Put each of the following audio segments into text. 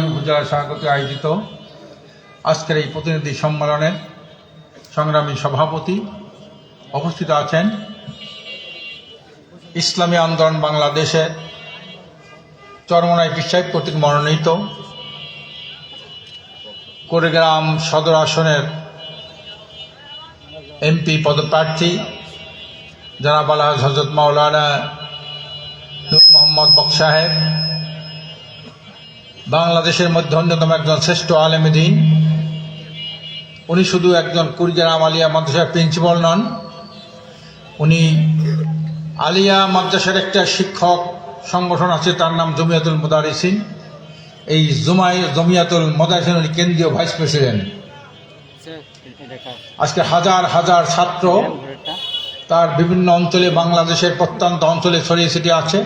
উপজেলা শাখা কর্তৃক আয়োজিত আজকের এই প্রতিনিধি সম্মেলনের সংগ্রামী সভাপতি উপস্থিত আছেন ইসলামী আন্দোলন বাংলাদেশের চরমনাই পীর সাহেব কর্তৃক মনোনীত কুড়িগ্রাম সদর আসনের এমপি পদপ্রার্থী জনাব আলহাজ হযরত মাওলানা নূর মোহাম্মদ বক্স সাহেব, বাংলাদেশের মধ্যে অন্যতম একজন শ্রেষ্ঠ আলেমে দ্বীন। উনি শুধু একজন কুড়িগ্রাম আলিয়া মাদ্রাসার প্রিন্সিপাল নন, উনি আলিয়া মাদ্রাসার একটা শিক্ষক সংগঠন আছে, তার নাম জমিয়াতুল মুদারিসিন। এই জমিয়াতুল মুদারিসিন উনি কেন্দ্রীয় ভাইস প্রেসিডেন্ট। আজকে হাজার হাজার ছাত্র তার বিভিন্ন অঞ্চলে, বাংলাদেশের প্রত্যন্ত অঞ্চলে ছড়িয়ে ছিটিয়ে আছে।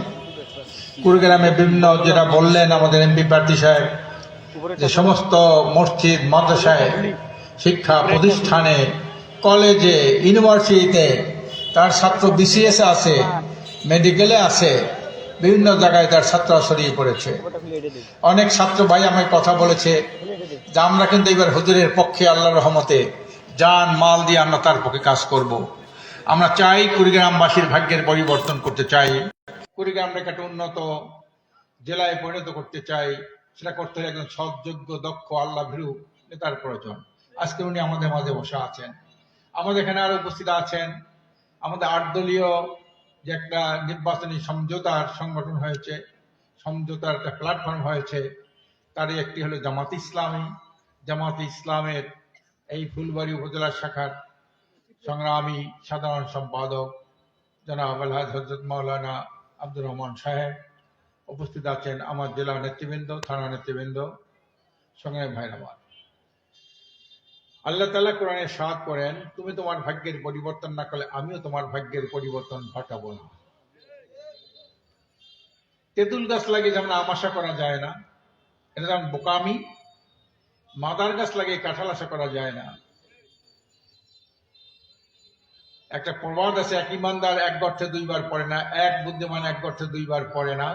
কুড়িগ্রামে বিভিন্ন, যেটা বললেন আমাদের এমপি প্রার্থী সাহেব, যে সমস্ত মসজিদ, মাদ্রাসায়, শিক্ষা প্রতিষ্ঠানে, কলেজে, ইউনিভার্সিটিতে তার ছাত্র বিসিএস আছে, মেডিকেলে আছে, বিভিন্ন জায়গায় তার ছাত্ররা ছড়িয়ে পড়েছে। অনেক ছাত্র ভাই আমায় কথা বলেছে যে আমরা কিন্তু এবার হুজুরের পক্ষে আল্লাহর রহমতে জান মাল দিয়ে আমরা তার পক্ষে কাজ করব। আমরা চাই কুড়িগ্রামবাসীর ভাগ্যের পরিবর্তন করতে চাই, কুড়িগ্রামকে একটা উন্নত জেলায় পরিণত করতে চাই। সেটা করতে হলে একজন সৎযোগ্য, দক্ষ, আল্লাহ ভীরু নেতার প্রয়োজন। আজকে উনি আমাদের মাঝে বসে আছেন। আমাদের এখানে আরো উপস্থিত আছেন আমাদের 8 দলীয় যে একটা নির্বাচনী সমঝোতার সংগঠন হয়েছে, সমঝোতার একটা প্ল্যাটফর্ম হয়েছে, তারই একটি হলো জামাতে ইসলামী। জামাতে ইসলামের এই ফুলবাড়ী উপজেলা শাখার সংগ্রামী সাধারণ সম্পাদক জনাব আলহাজ হযরত মাওলানা আব্দুর রহমান সাহেব। উপস্থিত আছেন আমার জেলা নেতৃবৃন্দ, থানা নেতৃবৃন্দ, সংগ্রামী ভাইরা আমার। আল্লাহ তাআলা কোরআনে সাদ করেন, তুমি তোমার ভাগ্যের পরিবর্তন না করলে আমিও তোমার ভাগ্যের পরিবর্তন ঘটাবো না। তেঁতুল গাছ লাগিয়ে যেমন আম আশা করা যায় না, এটা যেমন বোকামি। মাদার গাছ লাগিয়ে কাঁঠাল আশা করা যায় না। একটা প্রবাদ আছে, এক ইমানদার এক গর্তে 2 বার পড়ে না, এক বুদ্ধিমান এক গর্তে 2 বার পড়ে না।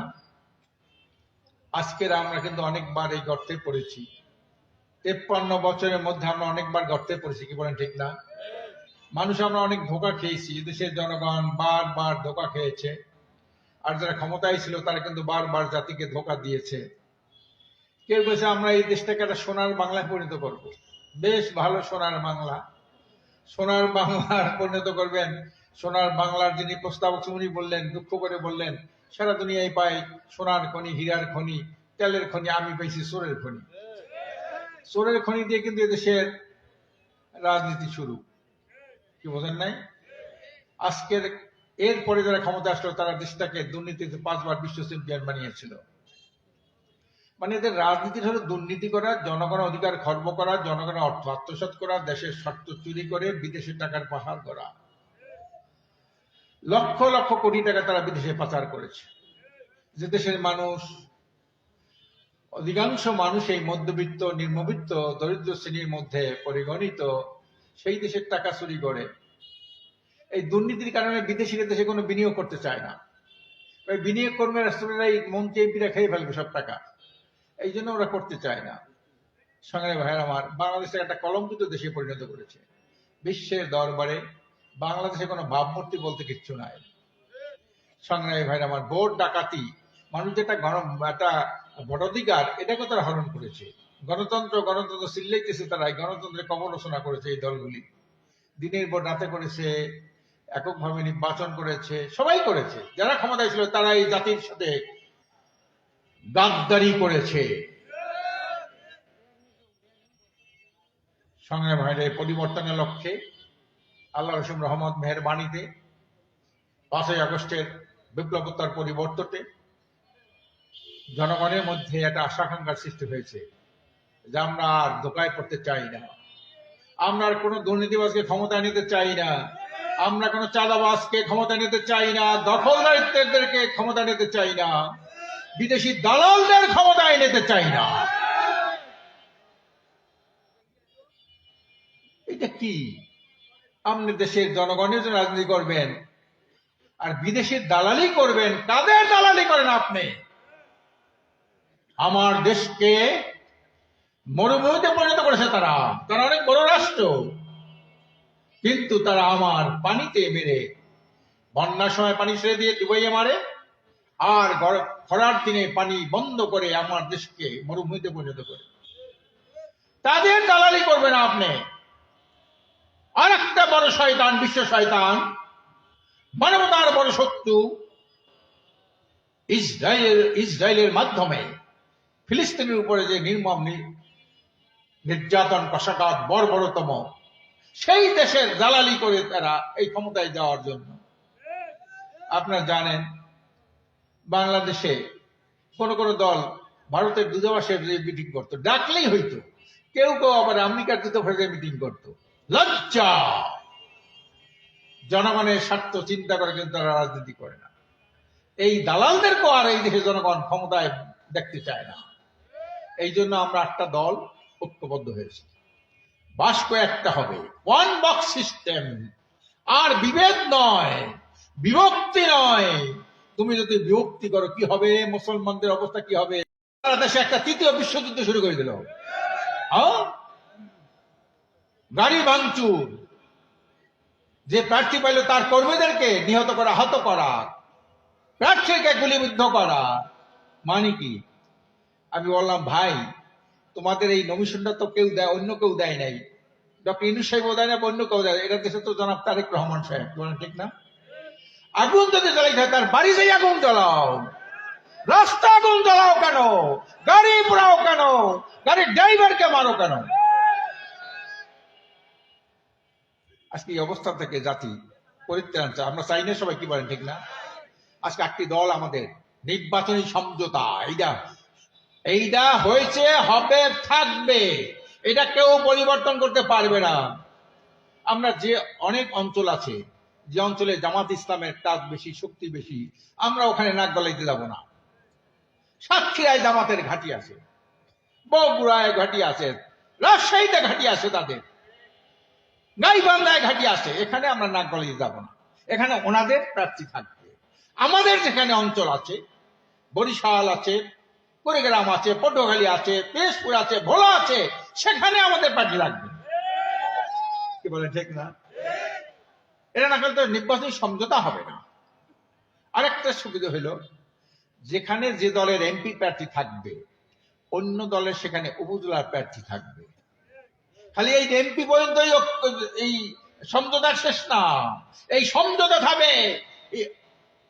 আজকের আমরা কিন্তু অনেকবার এই গর্তে পড়েছি। 53 বছরের মধ্যে আমরা অনেকবার গর্তে পড়েছি, কি বলেন ঠিক না? মানুষ আমরা অনেক ধোঁকা খেয়েছি, দেশের জনগণ বারবার ধোঁকা খেয়েছে। আর যারা ক্ষমতায় ছিল তারা কিন্তু বারবার জাতিকে ধোঁকা দিয়েছে। কেউ বলছে আমরা এই দেশটাকে একটা সোনার বাংলায় পরিণত করব। বেশ ভালো, সোনার বাংলা। সোনার বাংলার পরিণত করবেন। সোনার বাংলার যিনি প্রস্তাবক উনি বললেন, দুঃখ করে বললেন, সারা দুনিয়ায় পাই সোনার খনি, হীরার খনি, তেলের খনি, আমি পেয়েছি সোরের খনি। সোরের খনি দিয়ে কিন্তু এদেশের রাজনীতি শুরু, কি বোঝেন নাই? আজকের এরপরে যারা ক্ষমতা আসলো তারা দেশটাকে দুর্নীতিতে 5 বার বিশ্ব চ্যাম্পিয়ন বানিয়েছিল। মানে এদের রাজনীতি হলো দুর্নীতি করা, জনগণের অধিকার খর্ব করা, জনগণের অর্থ আত্মসাৎ করা, দেশের স্বার্থ চুরি করে বিদেশে টাকার পাচার করা। লক্ষ লক্ষ কোটি টাকা তারা বিদেশে পাচার করেছে। যে দেশের মানুষ, অধিকাংশ মানুষ এই মধ্যবিত্ত, নিম্নবিত্ত, দরিদ্র শ্রেণীর মধ্যে পরিগণিত, সেই দেশের টাকা চুরি করে। এই দুর্নীতির কারণে বিদেশিরা দেশে কোনো বিনিয়োগ করতে চায় না। বিনিয়োগ কর্মী রাষ্ট্রেরা এই মন্ত্রী এমপিরা খেয়ে ফেলবে সব টাকা, এই জন্য ওরা করতে চায় না। সংগ্রামী ভাইয়ের আমার, বাংলাদেশের একটা কলঙ্কিত দেশে পরিণত করেছে। বিশ্বের দরবারে বাংলাদেশে কোনো ভাবমূর্তি বলতে কিচ্ছু নাই। সংগ্রামী ভাইয়ের আমার, ভোট ডাকাতি, মানুষ যেটা একটা ভোটাধিকার, এটাকে তারা হরণ করেছে। গণতন্ত্র গণতন্ত্র চিল্লাইতেছে তারা, গণতন্ত্রের কবরচনা করেছে এই দলগুলি। দিনের পর রাতে করেছে, এককভাবে নির্বাচন করেছে, সবাই করেছে। যারা ক্ষমতায় ছিল তারা এই জাতির সাথে গাদ্দারি করেছে। সংগ্রামী ভাইয়ের এই পরিবর্তনের লক্ষ্যে আল্লাহ রসুম রহমত মেহেরবাণীতে 5ই আগস্টের বিপ্লবোত্তর পরিবর্তনে জনগণের মধ্যে একটা আশাকাঙ্ক্ষার সৃষ্টি হয়েছে যে আমরা আর ধোঁকায় পড়তে চাই না, আমরা আর কোনো দুর্নীতিবাজকে ক্ষমতায় নিতে চাই না, আমরা কোনো চাঁদাবাজকে ক্ষমতায় নিতে চাই না, দখলদারিত্বদেরকে ক্ষমতায় নিতে চাই না, বিদেশি দালালদের ক্ষমতায় নিতে চাই না। এটা কি? আপনি দেশের জনগণের জন্য রাজনীতি করবেন আর বিদেশের দালালি করবেন? কাদের দালালি করেন আপনি? আমার দেশকে মরুভূমিতে পরিণত করেছে। তারা তারা অনেক বড় রাষ্ট্র, কিন্তু তারা আমার পানিতে মেরে, বন্যার সময় পানি ছেড়ে দিয়ে ডুবাইয়ে মারে, আর খরার দিনে পানি বন্ধ করে আমার দেশকে মরুভূমিতে পরিণত করে। তাদের দালালি করবে না আপনি। আর একটা বড় শয়তান, বিশ্ব শয়তান, মানবতার বড় শত্রু ইসরায়েলের মাধ্যমে ফিলিস্তিনের উপরে যে নির্মম নির্যাতন, কষাঘাত বর্বরতম, সেই দেশের দালালি করে তারা এই ক্ষমতায় যাওয়ার জন্য। আপনারা জানেন, বাংলাদেশে কোন কোন দল ভারতের দূতাবাসের মিটিং করতো, ডাকলেই হইতো। কেউ কেউ আবার আমেরিকার দূতাবাসে মিটিং করতো। লজ্জা! জনগণের স্বার্থ চিন্তা করে কিন্তু তারা রাজনীতি করে না। এই দালালদেরকেও আর এই দেশে জনগণ ক্ষমতায় দেখতে চায় না। এই জন্য আমরা একটা দল ঐক্যবদ্ধ হয়েছি। বাক্য একটা হবে, ওয়ান বক্স সিস্টেম। আর বিভেদ নয়, বিভক্তি নয়। তুমি যদি বিভক্তি করো কি হবে? মুসলমানদের অবস্থা কি হবে? দেশে একটা তৃতীয় বিশ্বযুদ্ধ শুরু করে দিল। গাড়ি ভাঙচুর, যে প্রার্থী পাইল তার কর্মীদেরকে নিহত করা, আহত করা, প্রার্থীকে গুলিবিদ্ধ করা, মানে কি? আমি বললাম, ভাই, তোমাদের এই নমিশনটা তো কেউ দেয়, অন্য কেউ দেয় নাই। ডক্টর ইউনূস সাহেব দেয় না, অন্য কেউ দেয়। এটা দেশে তো জনাব তারেক রহমান সাহেব, বলেন ঠিক না? আগুন যদি জ্বালাইতে হয় তার বাড়ি যাই আগুন জ্বালাও, রাস্তা আগুন জ্বালাও কেন? গাড়ি পোড়াও কেন? গাড়ির ড্রাইভারকে মারো কেন? আজকে এই অবস্থা থেকে জাতি পরিত্রাণ চায়। আমরা চাই না, সবাই কি বলেন ঠিক না? আজকে একটি দল আমাদের নির্বাচনী সমঝোতা, এইটা হয়েছে, হবে, থাকবে। এটা কেউ পরিবর্তন করতে পারবে না। আমরা যে অনেক অঞ্চল আছে, যে অঞ্চলে জামাত ইসলামের কাজ বেশি, শক্তি বেশি, আমরা ওখানে নাক গলাইতে যাব না। সাতক্ষীরায় জামাতের ঘাঁটি আছে, বগুড়ায় ঘাঁটি আছে, রাজশাহীতে ঘাঁটি আছে, তাদের গাইবান্ধায় ঘাঁটি আছে। এখানে আমরা নাক গলাইতে যাব না। এখানে ওনাদের প্রার্থী থাকবে। আমাদের যেখানে অঞ্চল আছে, বরিশাল আছে, কুড়িগ্রাম আছে, পটুয়াখালী আছে, পিরোজপুর আছে, ভোলা আছে, সেখানে আমাদের পার্টি লাগবে। কি বলে ঠিক না? এটা না করলে তো নির্বাচনী সমঝোতা হবে না। আরেকটা সুবিধা হলো, যেখানে যে দলের এমপি প্রার্থী থাকবে, অন্য দলের সেখানে উপজেলার প্রার্থী থাকবে। খালি এই এমপি পর্যন্ত এই সমঝোতা শেষ না। এই সমঝোতা থাকবে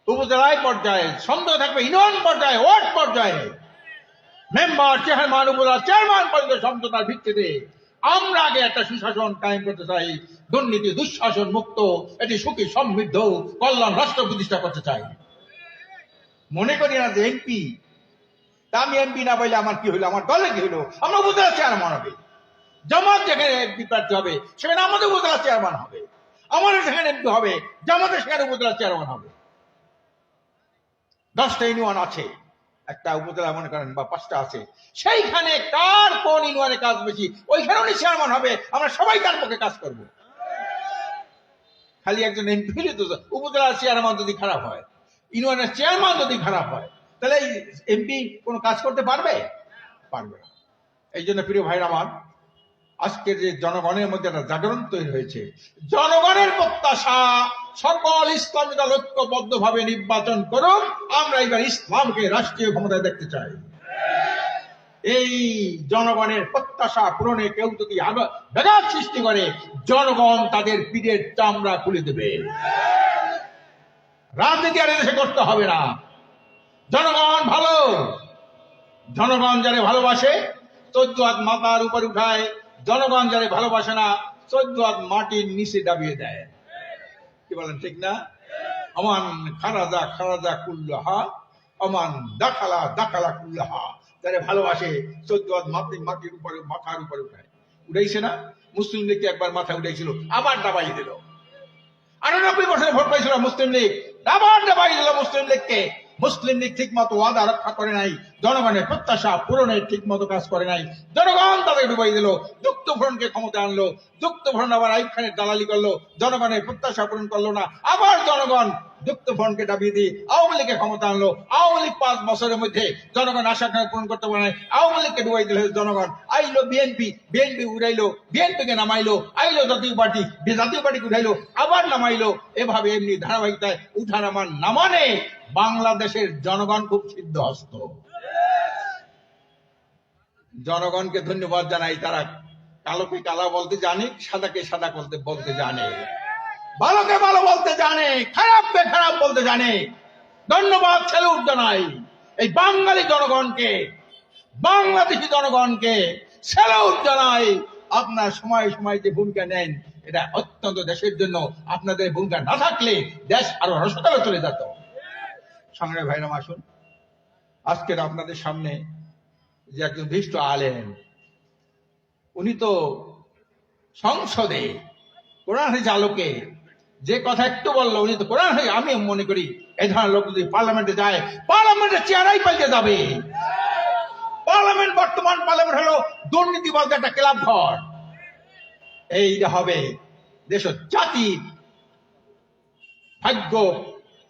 উপজেলায় পর্যায়ে, সমঝোতা থাকবে ইউনিয়ন পর্যায়ে, ওয়ার্ড পর্যায়ে, মেম্বার, চেয়ারম্যান, উপজেলা চেয়ারম্যান পর্যন্ত সমঝোতার ভিত্তিতে আমরা আগে একটা সুশাসন কায়েম করতে চাই, দুর্নীতি দুঃশাসন মুক্ত, এটি সুখী সমৃদ্ধ কল্যাণ রাষ্ট্র প্রতিষ্ঠা করতে চাই। মনে করি না যে এমপি, আমি এমপি না পাইলে আমার কি হইলো, আমার দলে কি হইলো, আমরা উপজেলা চেয়ারম্যান হবে। জামাত যেখানে এমপি প্রার্থী হবে সেখানে আমাদের উপজেলা চেয়ারম্যান হবে, আমাদের সেখানে এমপি হবে, জামাতের সেখানে উপজেলা চেয়ারম্যান হবে। 10টা ইউনিয়ন আছে, একটা উপজেলা মনে করেন বা 5টা আছে, সেইখানে কার কোন ইউনিয়নে কাজ বেশি, ওইখানে উনি চেয়ারম্যান হবে। আমরা সবাই তার পক্ষে কাজ করব। খালি একজন এমপি হলে তো, উপজেলার চেয়ারম্যান যদি খারাপ হয়, ইউনিয়নের চেয়ারম্যান যদি খারাপ হয়, তাহলে এমপি কোন কাজ করতে পারবে? পারবে না। এই জন্য প্রিয় ভাইরা আমার, আজকের যে জনগণের মধ্যে একটা জাগরণ তৈরি হয়েছে, জনগণের প্রত্যাশা সকল ইসলামী দল ঐক্যবদ্ধ ভাবে নির্বাচন করুন। আমরা এবার ইসলামকে রাষ্ট্রীয় ক্ষমতায় দেখতে চাই। এই জনগণের প্রত্যাশা পূরণে কেউ যদি ব্যাঘাত সৃষ্টি করে, জনগণ তাদের পিঠের চামড়া খুলে দেবে। রাজনীতি আর এদেশে করতে হবে না। জনগণ ভালো, জনগণ যারা ভালোবাসে 14 হাত মাথার উপর উঠায়, জনগণ যারা ভালোবাসে না 14 হাত মাটির নিচে দাবিয়ে দেয়। কি বলেন ঠিক না? আমান খারাজা খারাজা কুল্লাহা, আমান দাখালা দাখালা কুল্লাহা। যারা ভালোবাসে 14 হাত মাটির উপরে, মাথার উপরে উঠায়। উঠাইছে না? মুসলিম লীগকে একবার মাথা উঠাইছিল, আবার দাবাই দিল। 98% ভোট পাইছিল মুসলিম লীগ, আবার দাবাই দিল মুসলিম লীগকে। মুসলিম লীগ ঠিক মতো ওয়াদা রক্ষা করে নাই, জনগণের প্রত্যাশা পূরণের ঠিক মতো কাজ করে নাই, জনগণ তাদের ডুবাই দিল, যুক্তফ্রন্টকে ক্ষমতা আনলো, যুক্তফ্রন্ট আবার আইয়ুব খানের দালালি করলো, জনগণের প্রত্যাশা পূরণ করলো না, আবার জনগণ যুক্তফ্রন্টকে দাবিয়ে দিয়ে আওয়ামী লীগের ক্ষমতা আনলো। আওয়ামী লীগ 5 বছরের মধ্যে জনগণ আশা পূরণ করতে পারে নাই, আওয়ামী লীগকে ডুবাই দিল জনগণ। আইলো বিএনপি, বিএনপি উড়াইলো, বিএনপিকে নামাইলো, আইলো জাতীয় পার্টি, জাতীয় পার্টিকে উঠাইলো, আবার নামাইলো। এভাবে এমনি ধারাবাহিকতায় উঠানামা নামানে বাংলাদেশের জনগণ খুব সিদ্ধহস্ত। জনগণকে ধন্যবাদ জানাই, তারা কালোকে কালা বলতে জানে, সাদাকে সাদা বলতে জানে, ভালোকে ভালো বলতে জানে, খারাপকে খারাপ বলতে জানে। ধন্যবাদ, স্যালুট জানাই এই বাঙালি জনগণকে, বাংলাদেশি জনগণকে স্যালুট জানাই। আপনার সময় সময় যে ভূমিকা নেন, এটা অত্যন্ত দেশের জন্য। আপনাদের ভূমিকা না থাকলে দেশ আরো রসতলে চলে যেত। সংগ্রামী ভাইরাম, আসুন আজকের আপনাদের সামনে যে একজন বিশিষ্ট আলেম, উনি তো সংসদে কোরআন হাদিসের আলোকে যে কথা একটু বললো, উনি তো কোরআন হাদিস, আমি মনে করি এই ধরনের লোক যদি পার্লামেন্টে যায়, পার্লামেন্টের চেহারাই পাল্টে যাবে। পার্লামেন্ট, বর্তমান পার্লামেন্ট হলো দুর্নীতিবাজ একটা ক্লাব ঘর। এইটা হবে দেশ জাতির ভাগ্য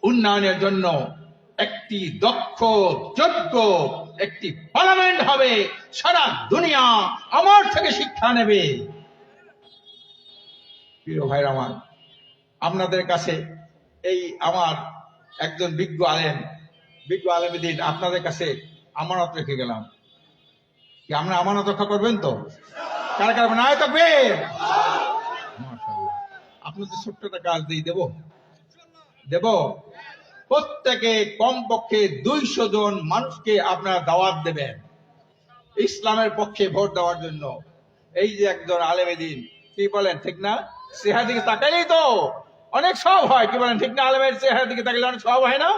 উন্নয়নের জন্য একটি দক্ষ যোগ্য একটি পার্লামেন্ট হবে। সারা দুনিয়া আমার থেকে শিক্ষা নেবে। প্রিয় ভাইরা আমার, আপনাদের কাছে এই আমার একজন বিজ্ঞ আলেমের আপনাদের কাছে আমানত রেখে গেলাম। কি আমরা আমানত রক্ষা করবেন তো? কারা কারা না থাকবে? আপনাদের ছোট্ট একটা কাজ দিয়ে দেব। প্রত্যেকে কমপক্ষে 200 জন মানুষকে আপনারা দাওয়াত দেবেন ইসলামের পক্ষে ভোট দেওয়ার জন্য। এই যে একজন আলেমেদিন, কি বলেন ঠিক না? চেহারা দিকে তাকাইলেই তো অনেক সব হয়। কি বলেন ঠিক না? আলেমের চেহারা দিকে তাকাইলে অনেক সব হয় না?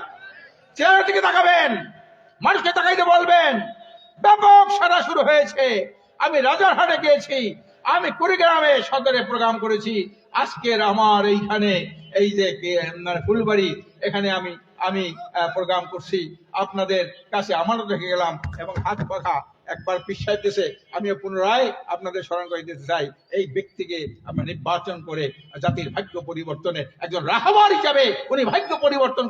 চেহারা দিকে তাকাবেন, মানুষকে তাকাইতে বলবেন। ব্যাপক সারা শুরু হয়েছে। আমি রাজারহাটে গিয়েছি, আমি কুড়িগ্রামে সদরে প্রোগ্রাম করেছি। আজকের আমার এইখানে এই যে ফুলবাড়ি, এখানে আমি প্রোগ্রাম করছি। আপনাদের কাছে আমানত রেখে গেলাম এবং হাত পাখা একবার পিছাই দিয়েছে। আমিও পুনরায় আপনাদের স্মরণ করে দিতে চাই, এই ব্যক্তিকে আমরা নির্বাচন করে জাতির ভাগ্য পরিবর্তনের একজন রাহবার হিসাবে উনি ভাগ্য পরিবর্তন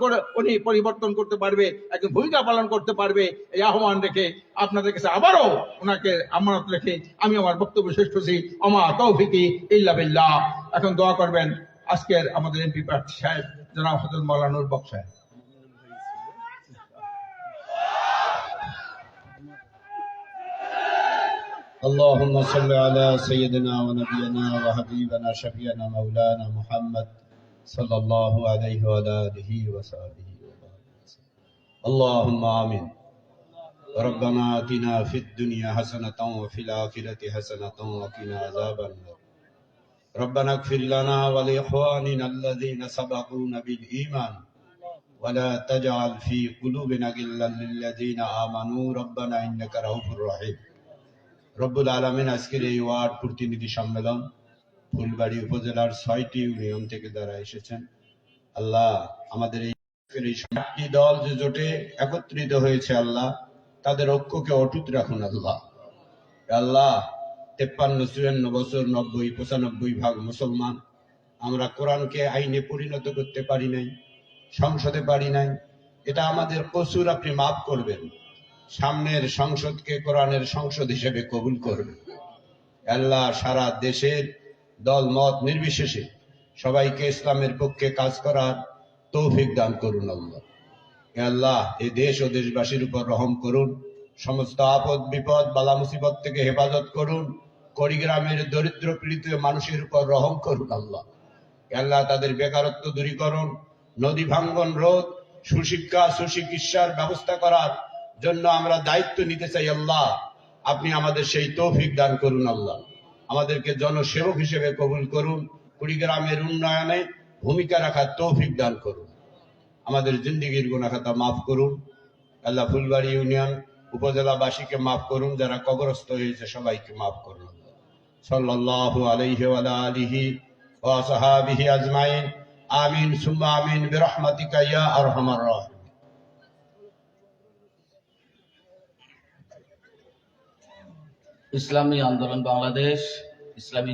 করতে পারবে, একজন ভূমিকা পালন করতে পারবে। এই আহ্বান রেখে আপনাদের কাছে আবারও ওনাকে আমানত রেখে আমি আমার বক্তব্য শেষ করছি। আমা তৌফিকি ইল্লা বিল্লাহ। এখন দোয়া করবেন আজকের আমাদের এমপি প্রার্থী সাহেব জনাব হযরত মাওলানা নূর বক্স সাহেব। اللهم صل على سيدنا ونبينا وحبيبنا شفيعنا مولانا محمد صلى الله عليه وعلى آله وصحبه وسلم. اللهم آمين. ربنا آتنا في الدنيا حسنة وفي الآخرة حسنة وقنا عذاب النار. ربنا اغفر لنا ولإخواننا الذين سبقونا بالإيمان ولا تجعل في قلوبنا غلا للذين آمنوا ربنا إنك رؤوف رحيم. রব্বুল আলামিন, আজকের এই ওয়ার্ড প্রতিনিধি সম্মেলন ফুলবাড়ি উপজেলার 6টি ইউনিয়ন থেকে যারা এসেছেন, আল্লাহ আমাদের এই 7টি দল যে জোটে একত্রিত হয়েছে, আল্লাহ তাদের ঐক্যকে অটুট রাখুন। আল্লাহ 53, 54 বছর 90, 95 ভাগ মুসলমান, আমরা কোরআনকে আইনে পরিণত করতে পারি নাই, সংসদে পারি নাই। এটা আমাদের কসুর, আপনি মাফ করবেন। সামনের সংসদকে কোরআনের সংসদ হিসেবে কবুল করবেন। আল্লাহ সারা দেশের দল মত নির্বিশেষে সবাইকে ইসলামের পক্ষে কাজ করার তৌফিক দান করুন। আল্লাহ এই দেশ ও দেশবাসীর উপর রহম করুন। সমস্ত আপদ বিপদ বালা মুসিবত থেকে হেফাজত করুন। কুড়িগ্রামের দরিদ্র পীড়িত মানুষের উপর রহম করুন। আল্লাহ তাদের বেকারত্ব দূরীকরণ, নদী ভাঙ্গন রোধ, সুশিক্ষা সুচিকিৎসার ব্যবস্থা করার জন্য আমরা দায়িত্ব নিতে চাই। আল্লাহ আপনি আমাদের সেই তৌফিক দান করুন। আল্লাহ আমাদেরকে জনসেবক হিসেবে কবুল করুন। কুড়িগ্রামের উন্নয়নে ভূমিকা রাখার তৌফিক দান করুন। আমাদের জিন্দেগির গুনাহ খাতা মাফ করুন। আল্লাহ ফুলবাড়ি ইউনিয়ন উপজেলাবাসীকে মাফ করুন, যারা কবরস্থ হয়েছে সবাইকে মাফ করুন। সাল্লাল্লাহু আলাইহি ওয়া আলা আলিহি ওয়া সাহাবিহি আজমাইন। আমিন সুম্মা আমিন বিরহমাতিকা ইয়া আরহামার রাহিমিন। ইসলামী আন্দোলন বাংলাদেশ, ইসলামী